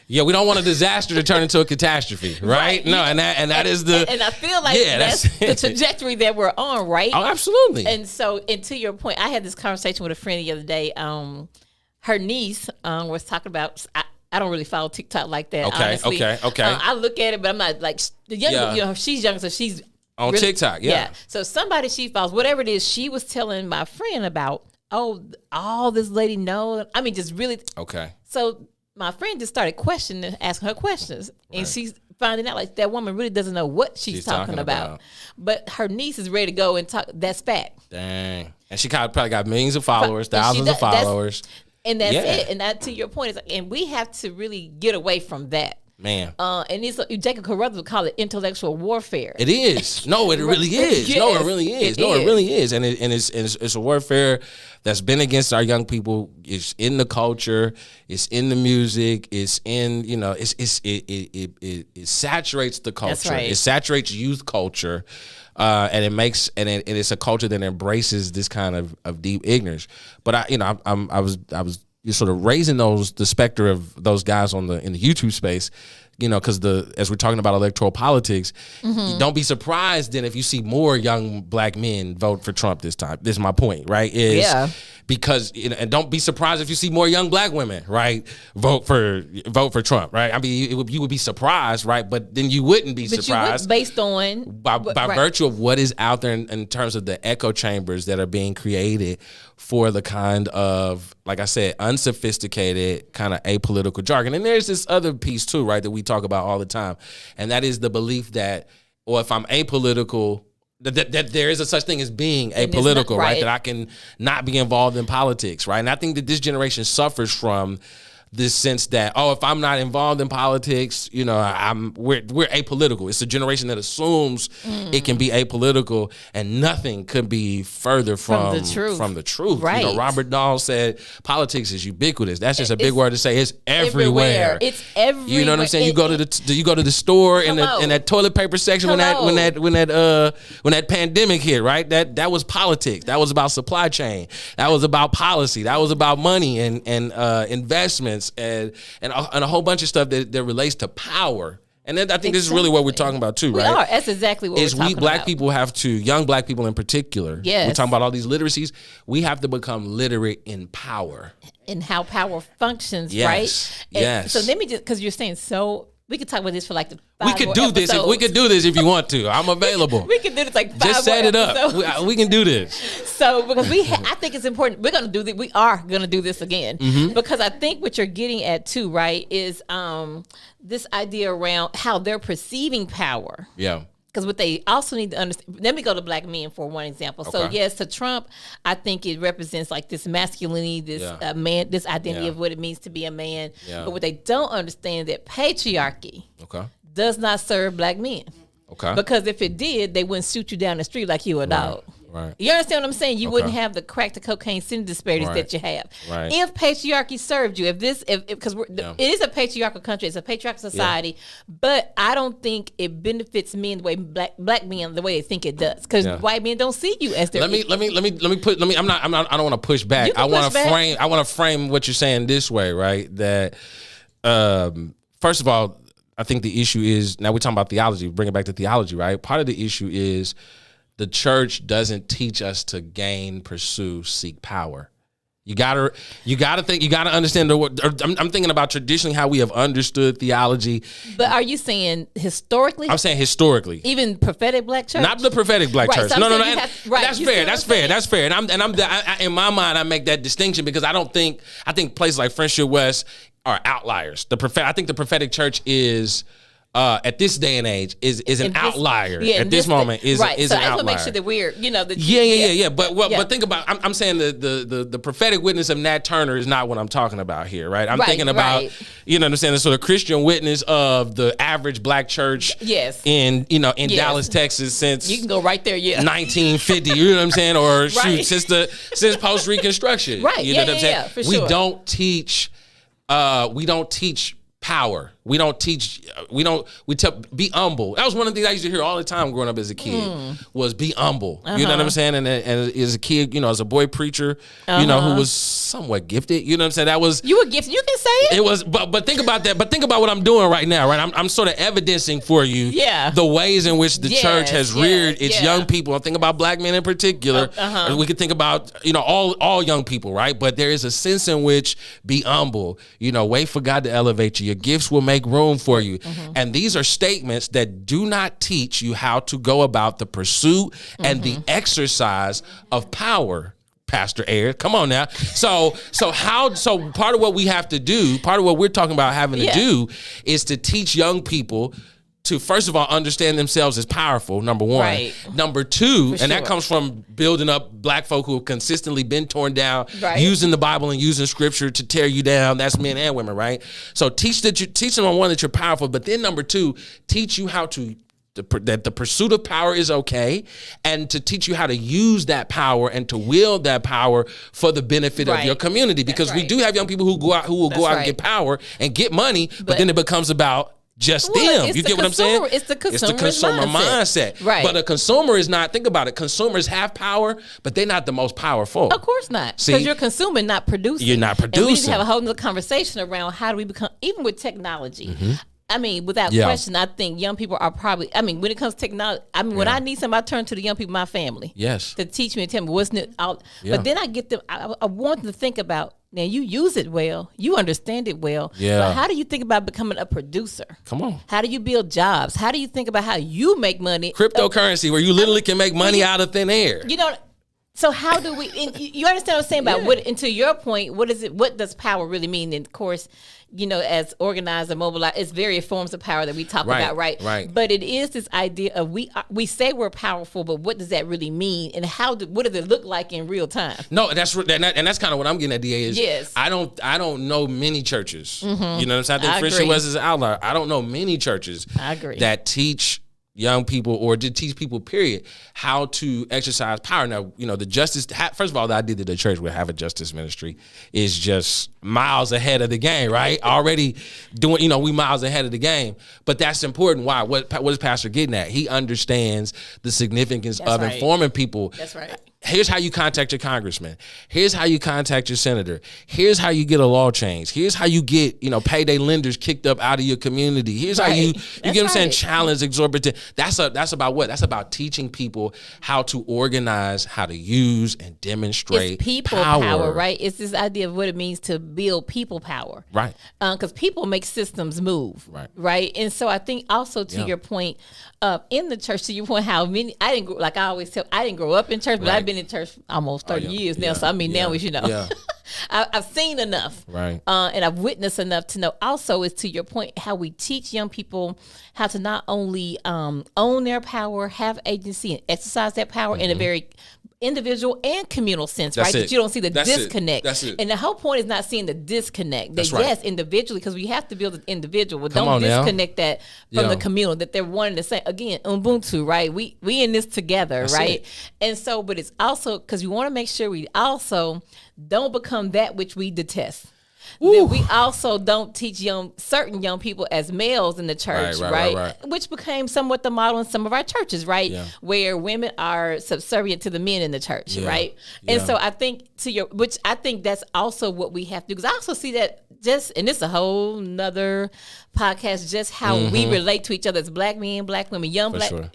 Yeah, we don't want a disaster to turn into a catastrophe, right? No, and that is the... And I feel like that's the trajectory that we're on, right? Oh, absolutely. And so, and to your point, I had this conversation with a friend the other day. Her niece was talking about... I don't really follow TikTok like that, honestly. Okay. I look at it, but I'm not like the young. She's young, so she's On TikTok, yeah. So somebody she follows, whatever it is, she was telling my friend about, all this lady knows. I mean, just really. Okay. So my friend just started asking her questions. And she's finding out like that woman really doesn't know what she's talking about. But her niece is ready to go and talk. That's fact. Dang. And she probably got millions of followers, thousands of followers. And that's it. And that, to your point, is like, and we have to really get away from that. Man. And it's Jacob Carruthers would call it intellectual warfare. It is. No, it really is. Yes, no, it really is. It really is. And it's a warfare that's been against our young people. It's in the culture. It's in the music. It's in, it saturates the culture. That's right. It saturates youth culture. And it makes and it's a culture that embraces this kind of deep ignorance. But I was you're sort of raising the specter of those guys in the YouTube space, because as we're talking about electoral politics, don't be surprised then if you see more young black men vote for Trump this time. This is my point, right? Because and don't be surprised if you see more young black women, right, vote for Trump, right? I mean, you would be surprised, right? But then you wouldn't be surprised based on by virtue of what is out there in terms of the echo chambers that are being created for the kind of, like I said, unsophisticated kind of apolitical jargon. And there's this other piece too, right, that we talk about all the time, and that is the belief that, if I'm apolitical, that there is a such thing as being apolitical, right? That I can not be involved in politics, right? And I think that this generation suffers from this sense that, if I'm not involved in politics, we're apolitical. It's a generation that assumes it can be apolitical, and nothing could be further from the truth. Right. Robert Dahl said politics is ubiquitous. That's just a big word to say. It's everywhere. It's everywhere. You know what I'm saying? You go to the store in that toilet paper section when that pandemic hit, right? That was politics. That was about supply chain. That was about policy. That was about money and investments. And a whole bunch of stuff that relates to power. And then I think this is really what we're talking about too, right? We are. That's exactly what we're talking about. Black people have to, young black people in particular, we're talking about all these literacies, we have to become literate in power. In how power functions, yes. right? Yes. So let me just, because you're saying we could talk about this for like we could do this if you want to. I'm available. We could do this like 5 Just set it up. We can do this. So because I think it's important. We're gonna do this. We are gonna do this again because I think what you're getting at too, right, is this idea around how they're perceiving power. Yeah. Because what they also need to understand, let me go to black men for one example. Okay. So yes, to Trump, I think it represents like this masculinity, this man, this identity of what it means to be a man. Yeah. But what they don't understand is that patriarchy does not serve black men. Okay. Because if it did, they wouldn't shoot you down the street like you a dog. Right. You understand what I'm saying? You wouldn't have the crack to cocaine sin disparities that you have. Right. If patriarchy served you, because it is a patriarchal country, it's a patriarchal society, but I don't think it benefits men the way black men the way they think it does. Because white men don't see you as their. I don't want to push back. I want to frame what you're saying this way, right? That first of all, I think the issue is, now we're talking about theology, bring it back to theology, right? Part of the issue is the church doesn't teach us to gain, pursue, seek power. You gotta understand I'm thinking about traditionally how we have understood theology. But are you saying historically? I'm saying historically. Even prophetic black church? Not the prophetic black church. So no. That's fair. And I'm in my mind, I make that distinction because I think places like Friendship West are outliers. I think the prophetic church is at this day and age is an outlier. At this moment is an outlier. So I just want to make sure that we're, But think about, I'm saying the prophetic witness of Nat Turner is not what I'm talking about here, right? I'm thinking about, you know what I'm saying, the sort of Christian witness of the average black church in Dallas, Texas since you can go right there, 1950, you know what I'm saying? Or since post Reconstruction. Right. You know what I'm saying? Yeah, for sure. We don't teach power. We tell be humble. That was one of the things I used to hear all the time growing up as a kid was be humble. You know what I'm saying? And as a kid, as a boy preacher, who was somewhat gifted, you know what I'm saying? That was you were gifted. You can say it. It was, but think about that. But think about what I'm doing right now, right? I'm sort of evidencing for you the ways in which the church has reared its young people. I'm thinking about black men in particular. We could think about all young people, right? But there is a sense in which be humble. Wait for God to elevate you. Your gifts will make room for you. And these are statements that do not teach you how to go about the pursuit and the exercise of power. Pastor Ayers, come on now. So part of what we have to do, part of what we're talking about having to do is to teach young people to, first of all, understand themselves as powerful, number one. Right. Number two, and that comes from building up black folk who have consistently been torn down, using the Bible and using scripture to tear you down. That's men and women, right? So teach them on one, that you're powerful, but then number two, teach you how to that the pursuit of power is okay, and to teach you how to use that power and to wield that power for the benefit of your community. Because we do have young people who will go out and get power and get money, but then it becomes about just them. You get what I'm saying? It's the consumer mindset. Right. But a consumer is not, think about it, consumers have power, but they're not the most powerful. Of course not. Because you're consuming, not producing. You're not producing. And we need to have a whole other conversation around how do we become, even with technology. I mean, without question, I think young people are probably, I mean, when it comes to technology, I mean, when I need somebody, I turn to the young people, my family. Yes. To teach me and tell me what's new. But then I get them, I want them to think about, now you use it well, you understand it well. Yeah. But how do you think about becoming a producer? Come on. How do you build jobs? How do you think about how you make money? Cryptocurrency, where you literally can make money out of thin air. You know, so how do we, and you understand what I'm saying about what, and to your point, what does power really mean? And of course, you know, as organized and mobilized, it's various forms of power that we talk about, right? Right. But it is this idea of we say we're powerful, but what does that really mean, and what does it look like in real time? No, that's kind of what I'm getting at. DA is yes. I don't know many churches. You know what I'm saying? I think I Christian agree. West is an outlier. I don't know many churches. I agree. That teach young people or to teach people, period, how to exercise power. Now, you know, the justice, first of all, the idea that the church would have a justice ministry is just miles ahead of the game, right? Already doing, you know, we miles ahead of the game. But that's important. Why? What is Pastor getting at? He understands the significance of informing people. That's right. Here's how you contact your congressman. Here's how you contact your senator. Here's how you get a law change. Here's how you get, you know, payday lenders kicked up out of your community. Here's how you get what I'm saying, challenge exorbitant. That's about what? That's about teaching people how to organize, how to use and demonstrate it's people power, right? It's this idea of what it means to build people power. Right. Because people make systems move. Right. And so I think also to your point, in the church, to your point, how many, I didn't grow up in church, but I've been in church almost 30 years now. So I mean, now is, you know, I've seen enough, and I've witnessed enough to know. Also, is to your point, how we teach young people how to not only own their power, have agency, and exercise that power in a very individual and communal sense, right? That you don't see the disconnect. That's it. And the whole point is not seeing the disconnect. That yes, individually, because we have to build an individual, but Come don't on now. disconnect that from the communal, that they're one and the same. Again, Ubuntu, right? We in this together, That's right? it. And so, but it's also because we want to make sure we also don't become that which we detest. That we also don't teach certain young people as males in the church, right? Which became somewhat the model in some of our churches, right? Where women are subservient to the men in the church, right? And so I think which I think that's also what we have to do. Because I also see that and it's a whole nother podcast, just how we relate to each other as black men, black women, young black. Sure.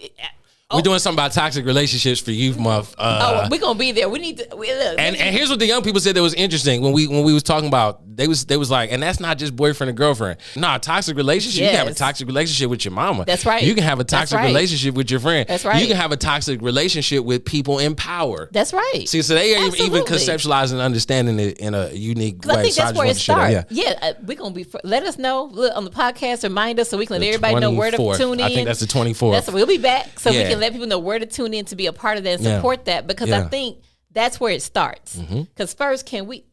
We're doing something about toxic relationships for Youth Month. We're gonna be there. We need to. Look, and here's what the young people said that was interesting when we was talking about. They was like, and that's not just boyfriend and girlfriend. Nah, toxic relationship. You can have a toxic relationship with your mama. That's right. You can have a toxic relationship with your friend. That's right. You can have a toxic relationship with people in power. That's right. See, so they are even conceptualizing and understanding it in a unique way. I think so that's where it starts. We're gonna be. Let us know on the podcast. Remind us so we can let everybody know where to tune in. I think that's the 24th. We'll be back so we can let people know where to tune in to be a part of that and support that, because I think that's where it starts. Because first, can we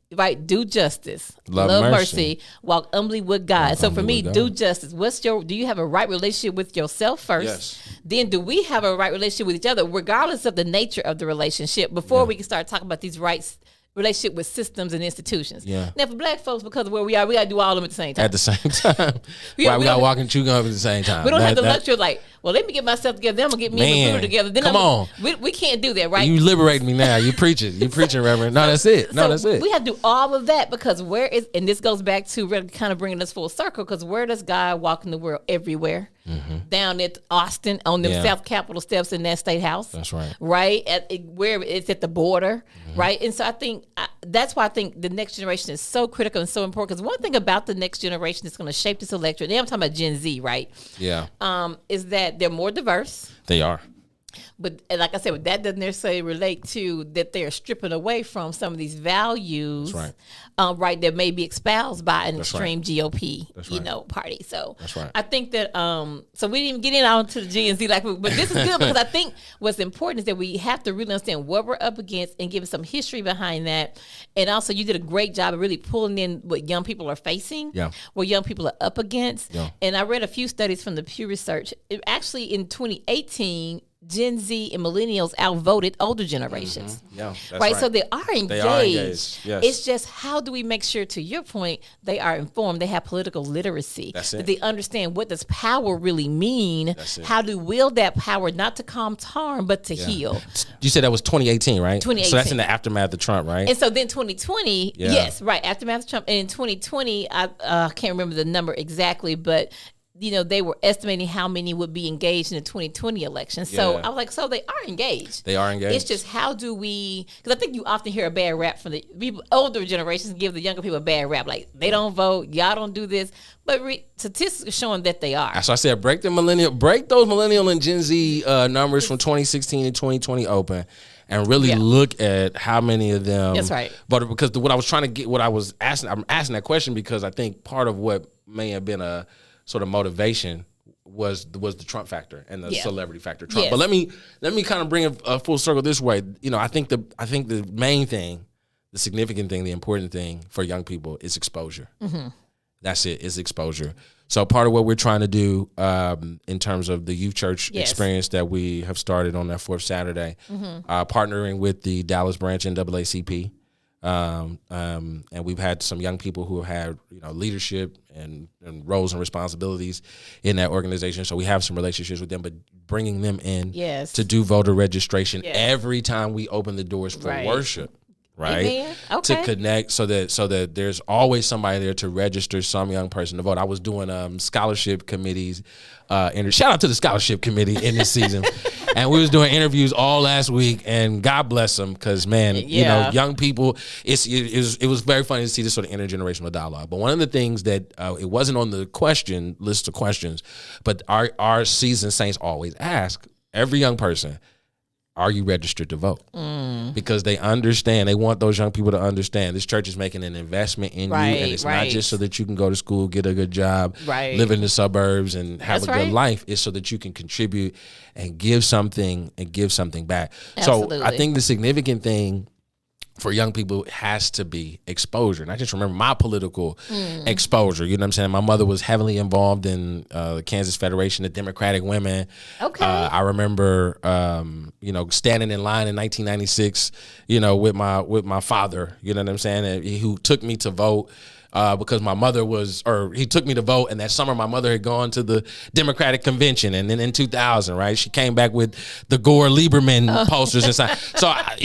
do justice, love mercy, walk humbly with God. So for me, do justice. Do you have a right relationship with yourself first? Yes. Then do we have a right relationship with each other, regardless of the nature of the relationship, before we can start talking about these rights relationship with systems and institutions. Now for black folks, because of where we are, we gotta do all of them at the same time. At the same time. we gotta walk and chew gum at the same time. We don't have the luxury of let me get myself together, then I'm gonna get me and Magruder together. Then come on. We can't do that, right? You liberate me now. You preaching. You preaching, Reverend. No, that's it. That's it. We have to do all of that, because and this goes back to really kind of bringing us full circle, because where does God walk in the world? Everywhere. down at Austin on them Yeah. South Capitol steps in that state house. That's right. Right? Where it's at the border, right? And so I think that's why I think the next generation is so critical and so important. Because one thing about the next generation that's going to shape this electorate, and I'm talking about Gen Z, right? Yeah. Is that they're more diverse. They are. But like I said, that doesn't necessarily relate to that they're stripping away from some of these values, That's right. right, that may be espoused by an That's extreme right. GOP, That's you right. know, party. So That's right. I think that so we didn't even get in onto the Gen Z but this is good because I think what's important is that we have to really understand what we're up against and give some history behind that. And also, you did a great job of really pulling in what young people are facing, Yeah. what young people are up against. Yeah. And I read a few studies from the Pew Research. Actually, in 2018. Gen Z and millennials outvoted older generations. Yeah, that's right. So they are engaged. They are engaged, yes. It's just how do we make sure, to your point, they are informed, they have political literacy. That's it. That they understand what does power really mean, That's it. how to wield that power not to cause harm but to heal. You said that was 2018, right? 2018. So that's in the aftermath of Trump, right? And so then 2020, Yeah. yes, right, aftermath of Trump. And in 2020, I can't remember the number exactly, but you know, they were estimating how many would be engaged in the 2020 election. So Yeah. I was like, so they are engaged. They are engaged. It's just how do we, because I think you often hear a bad rap from the people, older generations give the younger people a bad rap. Like, they don't vote, y'all don't do this. But statistics are showing that they are. So I said, break those millennial and Gen Z numbers from 2016 to 2020 open, and really look at how many of them. That's right. But because what I was trying to get, I'm asking that question because I think part of what may have been a sort of motivation was the Trump factor and the celebrity factor. Trump. Yes. But let me kind of bring a full circle this way. You know, I think the main thing, the significant thing, the important thing for young people is exposure. Mm-hmm. That's it. Is exposure. So part of what we're trying to do in terms of the youth church experience that we have started on that fourth Saturday, partnering with the Dallas branch NAACP. And we've had some young people who have had, leadership and roles and responsibilities in that organization. So we have some relationships with them, but bringing them in to do voter registration every time we open the doors for worship. Right. Amen. Okay. To connect so that there's always somebody there to register some young person to vote. I was doing scholarship committees, shout out to the scholarship committee in this season. And we was doing interviews all last week, and God bless them, because man, young people, it was very funny to see this sort of intergenerational dialogue. But one of the things that it wasn't on the list of questions, but our seasoned saints always ask every young person, are you registered to vote? Because they understand, they want those young people to understand this church is making an investment in you, and it's not just so that you can go to school, get a good job, live in the suburbs, and have a good life. It's so that you can contribute and give something back. Absolutely. So I think the significant thing for young people has to be exposure. And I just remember my political exposure. You know what I'm saying? My mother was heavily involved in the Kansas Federation of Democratic Women. Okay. I remember, standing in line in 1996, with my father, you know what I'm saying? Who took me to vote. Because my mother he took me to vote, and that summer my mother had gone to the Democratic convention, and then in 2000, right, she came back with the Gore Lieberman posters and signs. So I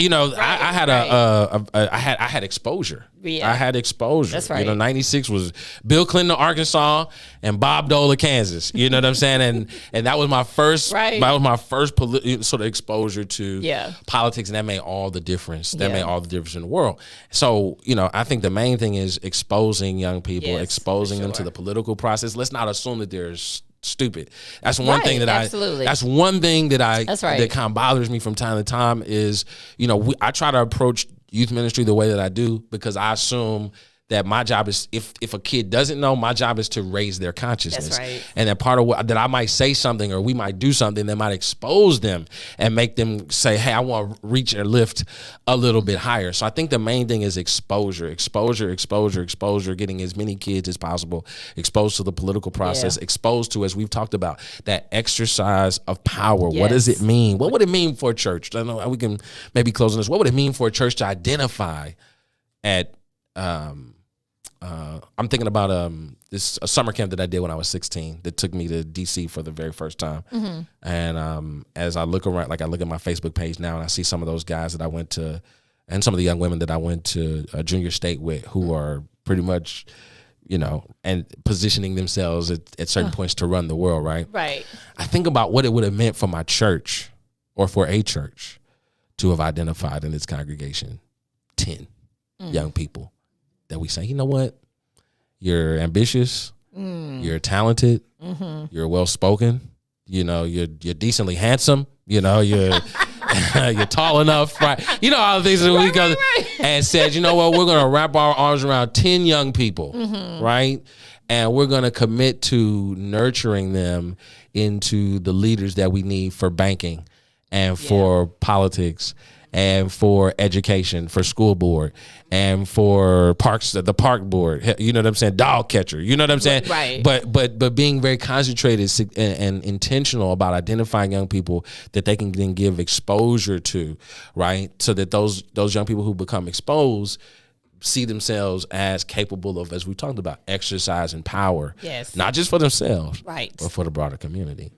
had exposure. Yeah. I had exposure. That's right. 96 was Bill Clinton of Arkansas and Bob Dole of Kansas. You know what I'm saying? And that was my first. That was my first sort of exposure to politics, and that made all the difference. That made all the difference in the world. So I think the main thing is exposing young people, exposing them to the political process. Let's not assume that they're stupid. That's one thing that That's one thing that that kind of bothers me from time to time is I try to approach youth ministry the way that I do, because I assume that my job is, if a kid doesn't know, my job is to raise their consciousness. That's right. And that part of that I might say something, or we might do something that might expose them and make them say, hey, I want to reach or lift a little bit higher. So I think the main thing is exposure, getting as many kids as possible exposed to the political process, exposed to, as we've talked about, that exercise of power. What does it mean? What would it mean for a church? I know we can maybe close on this. What would it mean for a church to identify at I'm thinking about a summer camp that I did when I was 16 that took me to DC for the very first time. Mm-hmm. And as I look around, I look at my Facebook page now, and I see some of those guys that I went to, and some of the young women that I went to junior state with, who are pretty much, and positioning themselves at certain points to run the world, right? Right. I think about what it would have meant for my church or for a church to have identified in its congregation 10 young people that we say, you know what? You're ambitious, you're talented, you're well-spoken, you're decently handsome, you're you're tall enough, right? All the things that we go and said, you know what, we're going to wrap our arms around 10 young people, right? And we're going to commit to nurturing them into the leaders that we need for banking and for politics and for education, for school board, and for parks, the park board, you know what I'm saying? Dog catcher, you know what I'm saying? Right. But being very concentrated and intentional about identifying young people that they can then give exposure to, right? So that those young people who become exposed see themselves as capable of, as we talked about, exercise and power. Yes. Not just for themselves, Right. but for the broader community.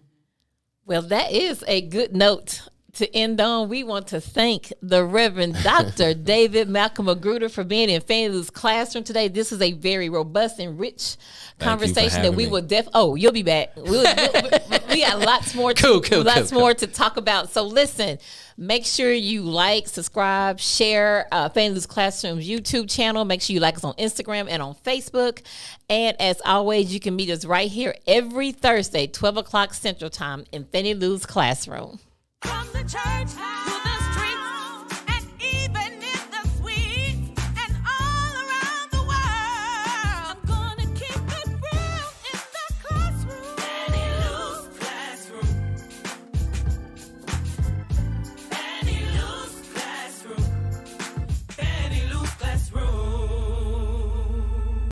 Well, that is a good note to end on. We want to thank the Reverend Dr. David Malcolm McGruder for being in Fannie Lou's classroom today. This is a very robust and rich conversation that we will you'll be back. We got lots more to talk about. So listen, make sure you like, subscribe, share Fannie Lou's Classroom's YouTube channel. Make sure you like us on Instagram and on Facebook. And as always, you can meet us right here every Thursday, 12 o'clock Central Time in Fannie Lou's Classroom. From the church house.